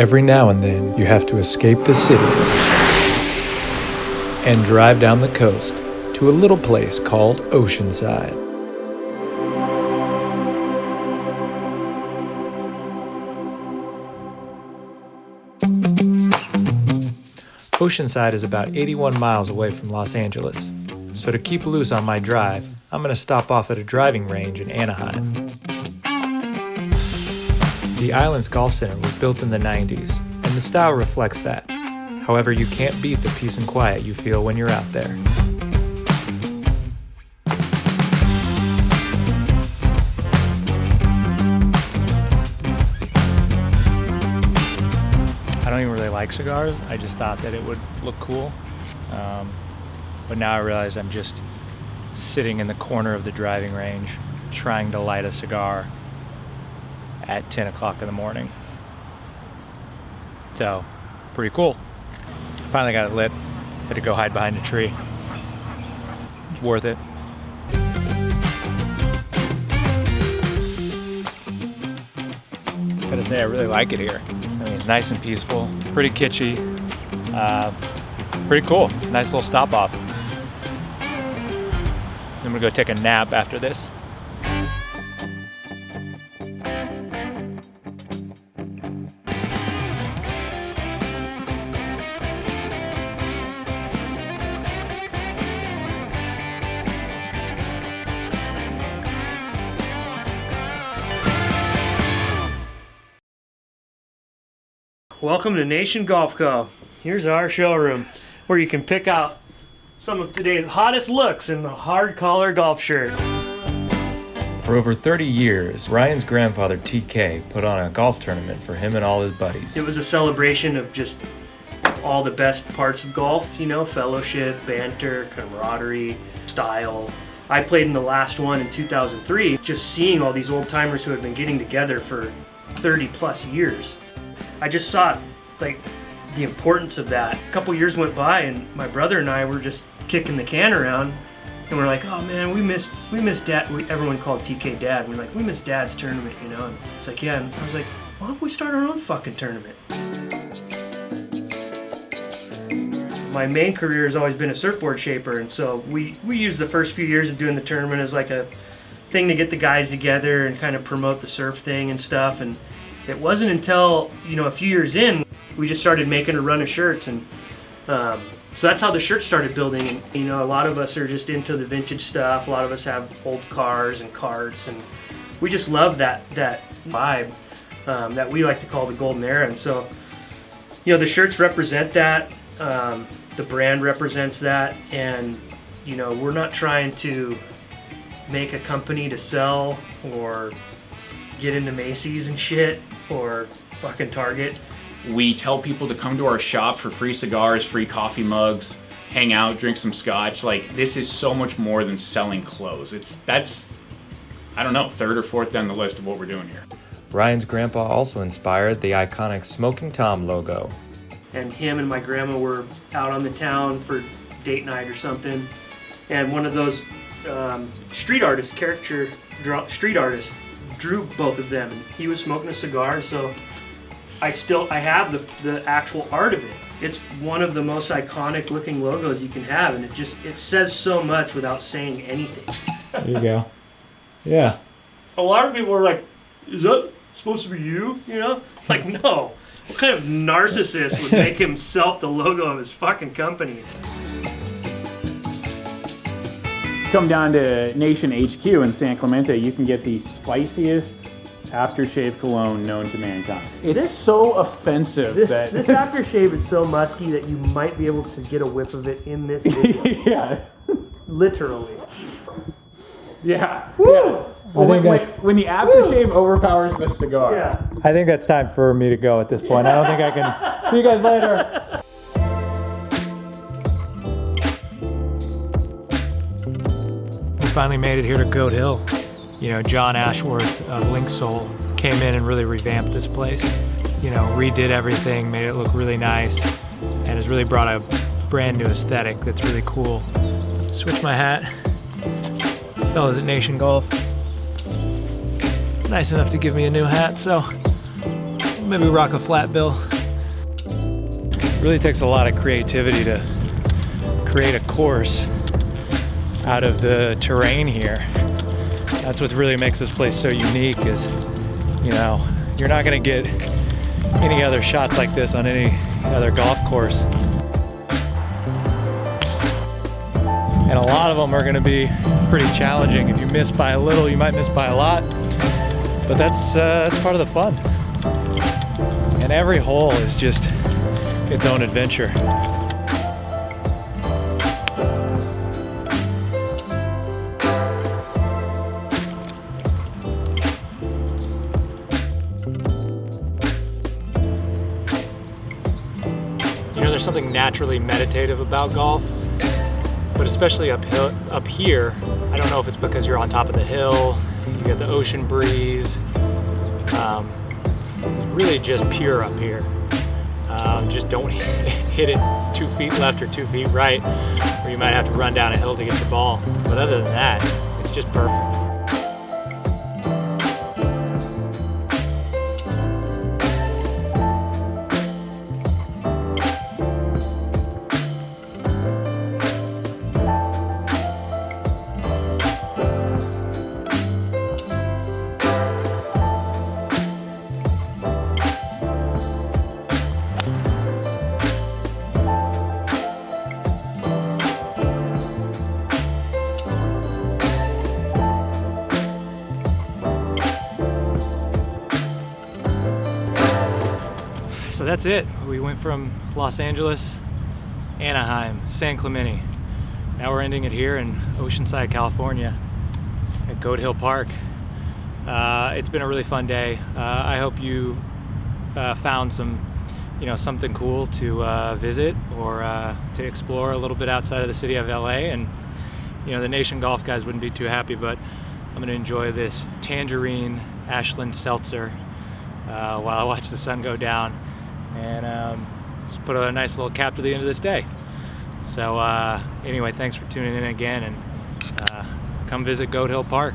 Every now and then, you have to escape the city and drive down the coast to a little place called Oceanside. Oceanside is about 81 miles away from Los Angeles, so to keep loose on my drive, I'm going to stop off at a driving range in Anaheim. The island's golf center was built in the 90s, and the style reflects that. However, you can't beat the peace and quiet you feel when you're out there. I don't even really like cigars. I just thought that it would look cool. But now I realize I'm just sitting in the corner of the driving range trying to light a cigar at 10 o'clock in the morning. So, pretty cool. Finally got it lit. Had to go hide behind a tree. It's worth it. Gotta say, I really like it here. I mean, it's nice and peaceful, pretty kitschy, pretty cool. Nice little stop off. I'm gonna go take a nap after this. Welcome to Nation Golf Co. Here's our showroom where you can pick out some of today's hottest looks in the hard collar golf shirt. For over 30 years, Ryan's grandfather TK put on a golf tournament for him and all his buddies. It was a celebration of just all the best parts of golf, you know, fellowship, banter, camaraderie, style. I played in the last one in 2003, just seeing all these old timers who had been getting together for 30 plus years. I just saw like the importance of that. A couple years went by and my brother and I were just kicking the can around and we're like, oh man, we missed Dad. Everyone called TK Dad. We're like, we missed Dad's tournament, you know? And it's like, yeah. And I was like, why don't we start our own fucking tournament? My main career has always been a surfboard shaper, and so we used the first few years of doing the tournament as like a thing to get the guys together and kind of promote the surf thing and stuff. And it wasn't until, you know, a few years in, we just started making a run of shirts, and so that's how the shirts started building. And, you know, a lot of us are just into the vintage stuff. A lot of us have old cars and carts, and we just love that vibe that we like to call the golden era. And so, you know, the shirts represent that. The brand represents that, and you know, we're not trying to make a company to sell or get into Macy's and shit or fucking Target. We tell people to come to our shop for free cigars, free coffee mugs, hang out, drink some scotch. Like, this is so much more than selling clothes. That's I don't know, third or fourth down the list of what we're doing here. Ryan's grandpa also inspired the iconic Smoking Tom logo. And him and my grandma were out on the town for date night or something, and one of those street artists drew both of them, and he was smoking a cigar. So I have the actual art of it. It's one of the most iconic looking logos you can have, and it says so much without saying anything. There you go. Yeah. A lot of people are like, is that supposed to be you? You know? Like, no. What kind of narcissist would make himself the logo of his fucking company? Come down to Nation HQ in San Clemente, you can get the spiciest aftershave cologne known to mankind. It's so offensive that... This aftershave is so musky that you might be able to get a whiff of it in this video. Yeah. Literally. Yeah. Woo! Yeah. When the aftershave overpowers the cigar. Yeah. I think that's time for me to go at this point. I don't think I can. See you guys later. We finally made it here to Goat Hill. You know, John Ashworth of Link Soul came in and really revamped this place. You know, redid everything, made it look really nice, and has really brought a brand new aesthetic that's really cool. Switch my hat. Fellas at Nation Golf, nice enough to give me a new hat, so maybe rock a flat bill. Really takes a lot of creativity to create a course out of the terrain here. That's what really makes this place so unique is, you know, you're not gonna get any other shots like this on any other golf course. And a lot of them are gonna be pretty challenging. If you miss by a little, you might miss by a lot, but that's part of the fun. And every hole is just its own adventure. You know, there's something naturally meditative about golf, but especially up here, I don't know if it's because you're on top of the hill, you get the ocean breeze. It's really just pure up here. Just don't hit it 2 feet left or 2 feet right, or you might have to run down a hill to get the ball. But other than that, it's just perfect. So that's it. We went from Los Angeles, Anaheim, San Clemente. Now we're ending it here in Oceanside, California at Goat Hill Park. It's been a really fun day. I hope you found something cool to visit or to explore a little bit outside of the city of LA. And the Nation Golf guys wouldn't be too happy, but I'm gonna enjoy this tangerine Ashland seltzer while I watch the sun go down. And just put a nice little cap to the end of this day. So anyway, thanks for tuning in again, and come visit Goat Hill Park.